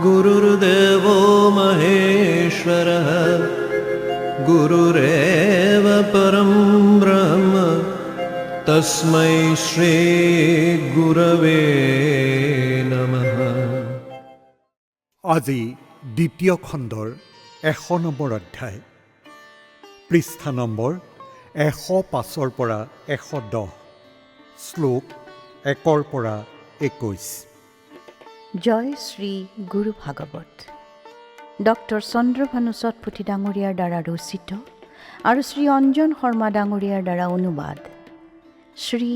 गुरुर्देवो महेश्वरः गुरुरेव परं ब्रह्म तस्मै श्री गुरवे नमः। আজি দ্বিতীয় খণ্ডৰ 100 নম্বৰ অধ্যায়, পৃষ্ঠা নম্বৰ 105 পৰা 110, শ্লোক 1 পৰা 21। জয় শ্ৰী গুৰু ভাগৱত। ডক্টৰ চন্দ্ৰভানু সতপুথি ডাঙৰীয়াৰ দ্বাৰা ৰচিত আৰু শ্ৰী অঞ্জন শৰ্মা ডাঙৰীয়াৰ দ্বাৰা অনুবাদ। শ্ৰী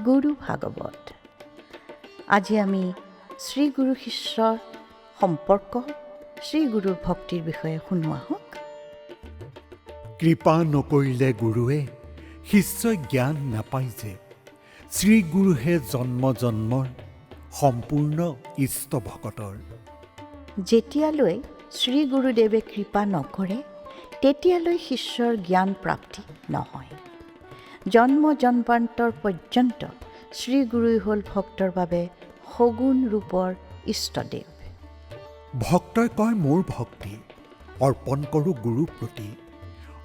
গুৰু ভাগৱত। আজি আমি শ্ৰী গুৰু শিষ্যৰ সম্পৰ্ক, শ্ৰী গুৰুৰ ভক্তিৰ বিষয়ে শুনো আহক। কৃপা নকৰিলে গুৰুৱে শিষ্যই জ্ঞান নাপায় যে, শ্ৰী গুৰুহে জন্ম জন্মৰ সম্পূৰ্ণ ইষ্ট ভকতৰ। যেতিয়ালৈ শ্ৰী গুৰুদেৱে কৃপা নকৰে তেতিয়ালৈ শিষ্যৰ জ্ঞান প্ৰাপ্তি নহয়। জন্ম জন্মান্তৰ পৰ্যন্ত শ্ৰী গুৰুই হ'ল ভক্তৰ বাবে সগুণ ৰূপৰ ইষ্টদেৱ। ভক্তই কয় মোৰ ভক্তি অৰ্পণ কৰোঁ গুৰুৰ প্ৰতি,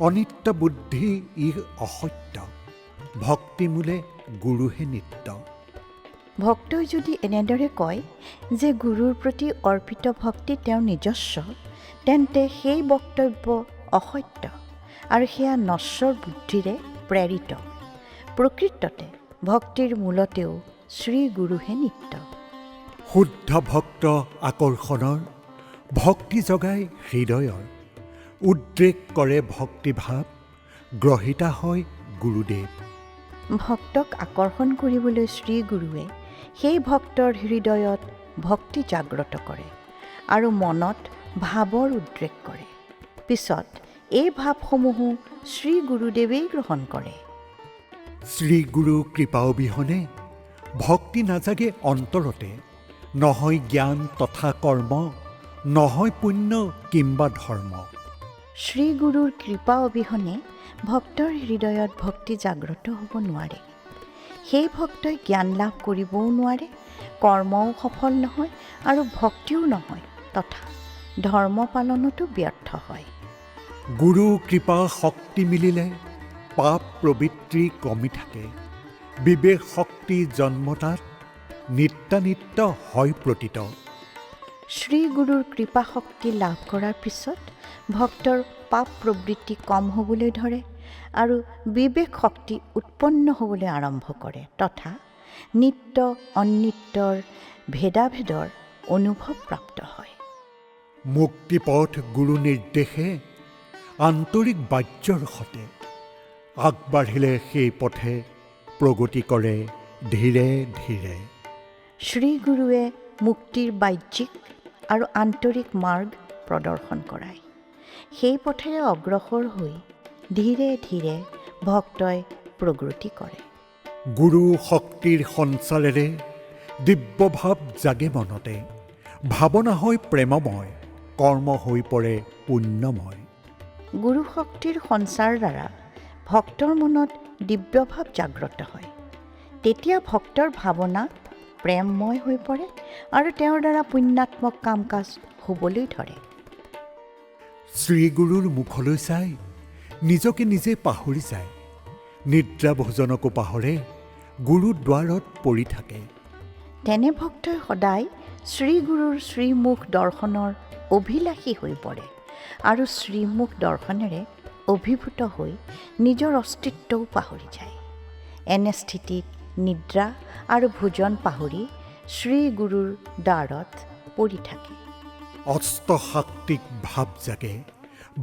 অনিত্য বুদ্ধি ই অসত্য, ভক্তি মূলে গুৰুহে নিত্য। ভক্তই যদি এনেদৰে কয় যে গুৰুৰ প্ৰতি অৰ্পিত ভক্তি তেওঁৰ নিজস্ব, তেন্তে সেই বক্তব্য অসত্য আৰু সেয়া নশ্বৰ বুদ্ধিৰে প্ৰেৰিত। প্ৰকৃততে ভক্তিৰ মূলতেও শ্ৰী গুৰুহে নিত্য। শুদ্ধ ভক্ত আকৰ্ষণৰ ভক্তি জগাই হৃদয়ৰ, উদ্ৰেক কৰে ভক্তিভাৱ, গ্ৰহিতা হয় গুৰুদেৱ। ভক্তক আকৰ্ষণ কৰিবলৈ শ্ৰী গুৰুৱে সেই ভক্তৰ হৃদয়ত ভক্তি জাগ্ৰত কৰে আৰু মনত ভাৱৰ উদ্ৰেক কৰে। পিছত এই ভাৱসমূহো শ্ৰী গুৰুদেৱেই গ্ৰহণ কৰে। শ্ৰী গুৰু কৃপা অবিহনে ভক্তি নাজাগে অন্তৰতে, নহয় জ্ঞান তথা কৰ্ম, নহয় পুণ্য কিম্বা ধৰ্ম। শ্ৰী গুৰুৰ কৃপা অবিহনে ভক্তৰ হৃদয়ত ভক্তি জাগ্ৰত হ'ব নোৱাৰে। সেই ভক্তই জ্ঞান লাভ কৰিবও নোৱাৰে, কৰ্মও সফল নহয় আৰু ভক্তিও নহয়, তথা ধৰ্ম পালনতো ব্যৰ্থ হয়। গুৰু কৃপা শক্তি মিলিলে পাপ প্ৰবৃত্তি কমি থাকে, বিবেক শক্তি জন্মতাত নিত্যানিত্য হয় প্ৰতিত। শ্ৰী গুৰুৰ কৃপা শক্তি লাভ কৰাৰ পিছত ভক্তৰ পাপ প্ৰবৃত্তি কম হ'বলৈ ধৰে আৰু বিবেক শক্তি উৎপন্ন হ'বলৈ আৰম্ভ কৰে, তথা নিত্য অনিত্যৰ ভেদাভেদৰ অনুভৱ প্ৰাপ্ত হয়। মুক্তিপথ গুৰু নিৰ্দেশে আন্তৰিক বাহ্যৰ সতে, আগবাঢ়িলে সেই পথে প্ৰগতি কৰে ধীৰে ধীৰে। শ্ৰী গুৰুৱে মুক্তিৰ বাহ্যিক আৰু আন্তৰিক মাৰ্গ প্ৰদৰ্শন কৰায়। সেই পথেৰে অগ্ৰসৰ হৈ ধীৰে ধীৰে ভক্তই প্ৰগতি কৰে। গুৰু শক্তিৰ সঞ্চাৰেৰে দিব্যভাৱ জাগে মনতে, ভাৱনা হৈ প্ৰেমময়, কৰ্ম হৈ পৰে পুণ্যময়। গুৰু শক্তিৰ সঞ্চাৰ দ্বাৰা ভক্তৰ মনত দিব্যভাৱ জাগ্ৰত হয়। তেতিয়া ভক্তৰ ভাৱনা প্ৰেমময় হৈ পৰে আৰু তেওঁৰ দ্বাৰা পুণ্যাত্মক কাম কাজ হ'বলৈ ধৰে। শ্ৰীগুৰুৰ মুখলৈ চাই নিজকে নিজে পাহৰি যায়, নিদ্ৰা ভোজনকো পাহৰে, গুৰু দ্বাৰত পৰি থাকে। তেনে ভক্তই সদায় শ্ৰী গুৰুৰ শ্ৰীমুখ দৰ্শনৰ অভিলাষী হৈ পৰে আৰু শ্ৰীমুখ দৰ্শনেৰে অভিভূত হৈ নিজৰ অস্তিত্বও পাহৰি যায়। এনে স্থিতিত নিদ্ৰা আৰু ভোজন পাহৰি শ্ৰী গুৰুৰ দ্বাৰত পৰি থাকে। অষ্টশাক্তিক ভাৱ জাগে,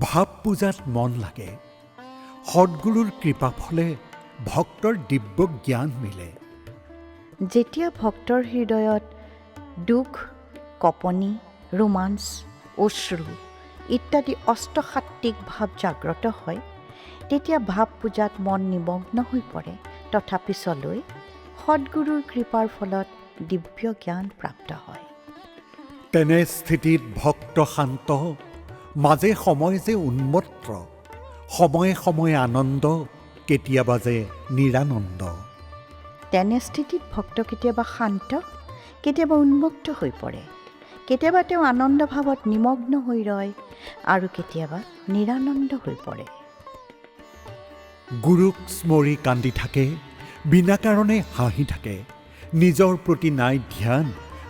ভাৱ পূজাত মন লাগে, সদ্গুৰুৰ কৃপা ফলে ভক্তৰ দিব্য জ্ঞান মিলে। যেতিয়া ভক্তৰ হৃদয়ত দুখ, কপনি, ৰোমাঞ্চ, অশ্ৰু ইত্যাদি অষ্টসাত্ত্বিক ভাৱ জাগ্ৰত হয়, তেতিয়া ভাৱ পূজাত মন নিমগ্ন হৈ পৰে, তথা পিছলৈ সদ্গুৰুৰ কৃপাৰ ফলত দিব্য জ্ঞান প্ৰাপ্ত হয়। তেনে স্থিতিত ভক্ত শান্ত, মাজে সময়ে যে উন্মত্ত, সময়ে সময়ে আনন্দ, কেতিয়াবা যে নিৰানন্দ। তেনে স্থিতিত ভক্ত কেতিয়াবা শান্ত, কেতিয়াবা উন্মুক্ত হৈ পৰে, কেতিয়াবা তেওঁ আনন্দ ভাৱত নিমগ্ন হৈ ৰয় আৰু কেতিয়াবা নিৰানন্দ হৈ পৰে। গুৰুক স্মৰি কান্দি থাকে, বিনা কাৰণে হাঁহি থাকে, নিজৰ প্ৰতি নাই ধ্যান,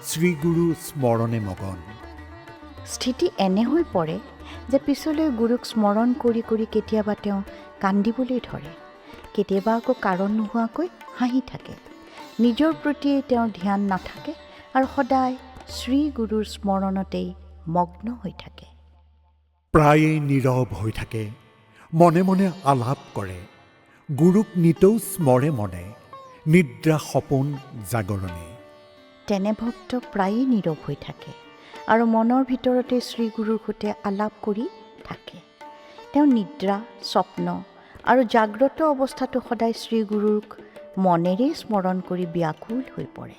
শ্ৰীগুৰু স্মৰণে মগন। স্থিতি এনে হৈ পৰে যে পিছলৈ গুৰুক স্মৰণ কৰি কৰি কেতিয়াবা তেওঁ কান্দিবলৈ ধৰে, কেতিয়াবা আকৌ কাৰণ নোহোৱাকৈ হাঁহি থাকে। নিজৰ প্ৰতিয়েই তেওঁৰ ধ্যান নাথাকে আৰু সদায় শ্ৰীগুৰুৰ স্মৰণতেই মগ্ন হৈ থাকে। প্ৰায়েই নীৰৱ হৈ থাকে, মনে মনে আলাপ কৰে, গুৰুক নিতৌ স্মৰে মনে, নিদ্ৰা সপোন জাগৰণে। তেনে ভক্ত প্ৰায়েই নীৰৱ হৈ থাকে আৰু মনৰ ভিতৰতে শ্ৰীগুৰুৰ সৈতে আলাপ কৰি থাকে। তেওঁ নিদ্ৰা, স্বপ্ন আৰু জাগ্ৰত অৱস্থাটো সদায় শ্ৰীগুৰুক মনেৰেই স্মৰণ কৰি ব্যাকুল হৈ পৰে।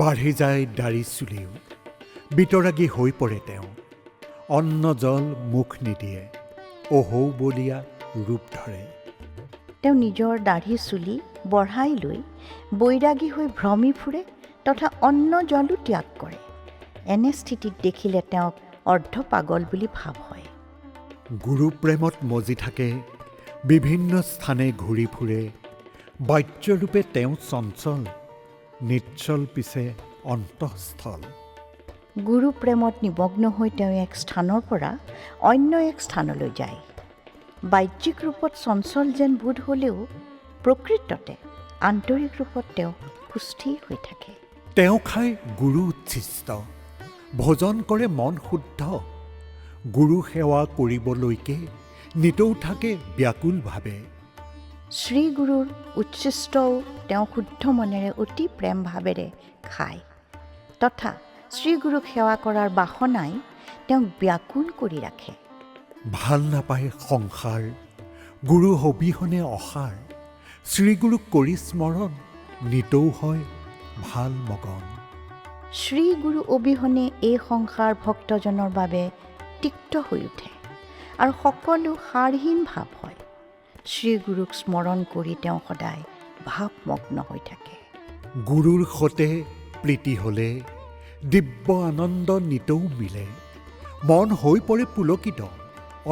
বাঢ়ি যায় দাড়ি চুলিও, বিতৰাগী হৈ পৰে তেওঁ, অন্ন জল মুখ নিদিয়ে, অহৌবলীয়া ৰূপ ধৰে। তেওঁ নিজৰ দাঢ়ি চুলি বঢ়াই লৈ বৈৰাগী হৈ ভ্ৰমি ফুৰে তথা অন্ন জলো ত্যাগ কৰে। এনে স্থিতিত দেখিলে তেওঁক অৰ্ধ পাগল বুলি ভাৱ হয়। গুৰু প্ৰেমত মজি থাকে, বিভিন্ন স্থানে ঘূৰি ফুৰে, বাহ্যৰূপে তেওঁ চঞ্চল, নিশ্চল পিছে অন্তঃস্থল। গুৰু প্ৰেমত নিমগ্ন হৈ তেওঁ এক স্থানৰ পৰা অন্য এক স্থানলৈ যায়। বাহ্যিক ৰূপত চঞ্চল যেন বোধ হ'লেও প্ৰকৃততে আন্তৰিক ৰূপত তেওঁ সুস্থিৰ হৈ থাকে। তেওঁ খাই গুৰু উচ্ছিষ্ট, ভোজন কৰে মন শুদ্ধ, গুৰু সেৱা কৰিবলৈকে নিতৌ থাকে ব্যাকুলভাৱে। শ্ৰীগুৰুৰ উচ্ছিষ্টও তেওঁ শুদ্ধ মনেৰে অতি প্ৰেম ভাৱেৰে খায় তথা শ্ৰীগুৰুক সেৱা কৰাৰ বাসনাই তেওঁক ব্যাকুল কৰি ৰাখে। ভাল নাপায় সংসাৰ, গুৰু অবিহনে অসাৰ, শ্ৰীগুৰুক কৰি স্মৰণ, নিতৌ হয় ভাল মগন। শ্ৰীগুৰু অবিহনে এই সংসাৰ ভক্তজনৰ বাবে তিক্ত হৈ উঠে আৰু সকলো সাৰহীন ভাৱ হয়। শ্ৰীগুৰুক স্মৰণ কৰি তেওঁ সদায় ভাৱমগ্ন হৈ থাকে। গুৰুৰ সতে প্ৰীতি হ'লে দিব্য আনন্দ নিতৌ মিলে, মন হৈ পৰে পুলকিত,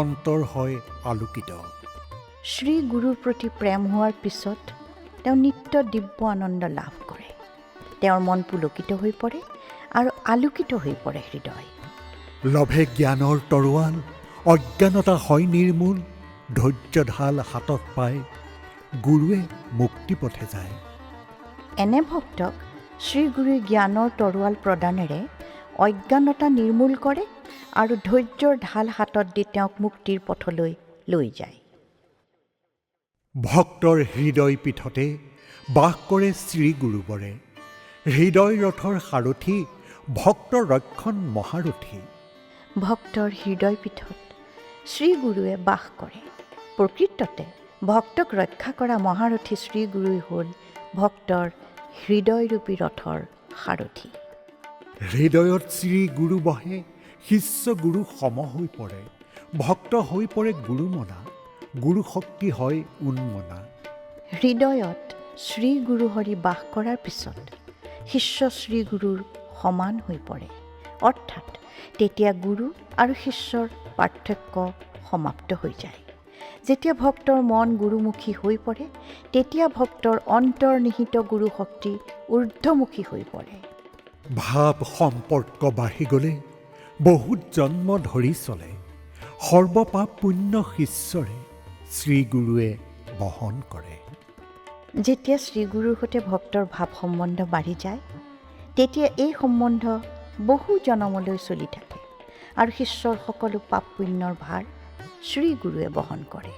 অন্তৰ হয় আলোকিত। শ্ৰীগুৰুৰ প্ৰতি প্ৰেম হোৱাৰ পিছত তেওঁ নিত্য দিব্য আনন্দ লাভ কৰে। তেওঁৰ মন পুলকিত হৈ পৰে আৰু আলোকিত হৈ পৰে হৃদয়। লভে জ্ঞানৰ তৰোৱাল, অজ্ঞানতা হয় নিৰ্মূল, ধৈৰ্য ঢাল হাতত পায়, গুৰুৱে মুক্তি পথে যায়। এনে ভক্তক শ্ৰীগুৰুৱে জ্ঞানৰ তৰোৱাল প্ৰদানেৰে অজ্ঞানতা নিৰ্মূল কৰে আৰু ধৈৰ্যৰ ঢাল হাতত দি তেওঁক মুক্তিৰ পথলৈ লৈ যায়। ভক্তৰ হৃদয় পীঠতে বাস কৰে শ্ৰীগুৰুবৰে, হৃদয় ৰথৰ সাৰথি, ভক্তৰ ৰক্ষণ মহাৰথী। ভক্তৰ হৃদয় পীঠত শ্ৰীগুৰুৱে বাস কৰে। প্ৰকৃততে ভক্তক ৰক্ষা কৰা মহাৰথী শ্ৰীগুৰুই হ'ল ভক্তৰ হৃদয়ৰূপী ৰথৰ সাৰথি। হৃদয়ত শ্ৰীগুৰু বহে, শিষ্য গুৰু সম হৈ পৰে, ভক্ত হৈ পৰে গুৰুমনা, গুৰু শক্তি হয় উন্মনা। হৃদয়ত শ্ৰীগুৰু হৰি বাস কৰাৰ পিছত শিষ্য শ্ৰীগুৰুৰ সমান হৈ পৰে, অৰ্থাৎ তেতিয়া গুৰু আৰু শিষ্যৰ পাৰ্থক্য সমাপ্ত হৈ যায়। যেতিয়া ভক্তৰ মন গুৰুমুখী হৈ পৰে তেতিয়া ভক্তৰ অন্তৰ্নিহিত গুৰু শক্তি ঊৰ্ধ্বমুখী হৈ পৰে। ভাৱ সম্পৰ্ক বাঢ়ি গ'লে বহুত জন্ম ধৰি চলে, সৰ্বপাপ পুণ্য শিষ্যৰে শ্ৰীগুৰুৱে বহন কৰে। যেতিয়া শ্ৰীগুৰুৰ সৈতে ভক্তৰ ভাৱ সম্বন্ধ বাঢ়ি যায় তেতিয়া এই সম্বন্ধ বহু জনমলৈ চলি থাকে আৰু শিষ্যৰ সকলো পাপ পুণ্যৰ ভাৰ শ্ৰীগুৰুৱে বহন কৰে।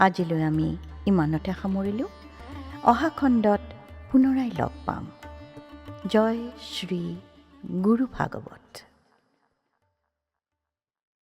আজিলৈ আমি ইমানতে সামৰিলোঁ। অহা খণ্ডত পুনৰাই লগ পাম। জয় শ্ৰী গুৰু ভাগৱত।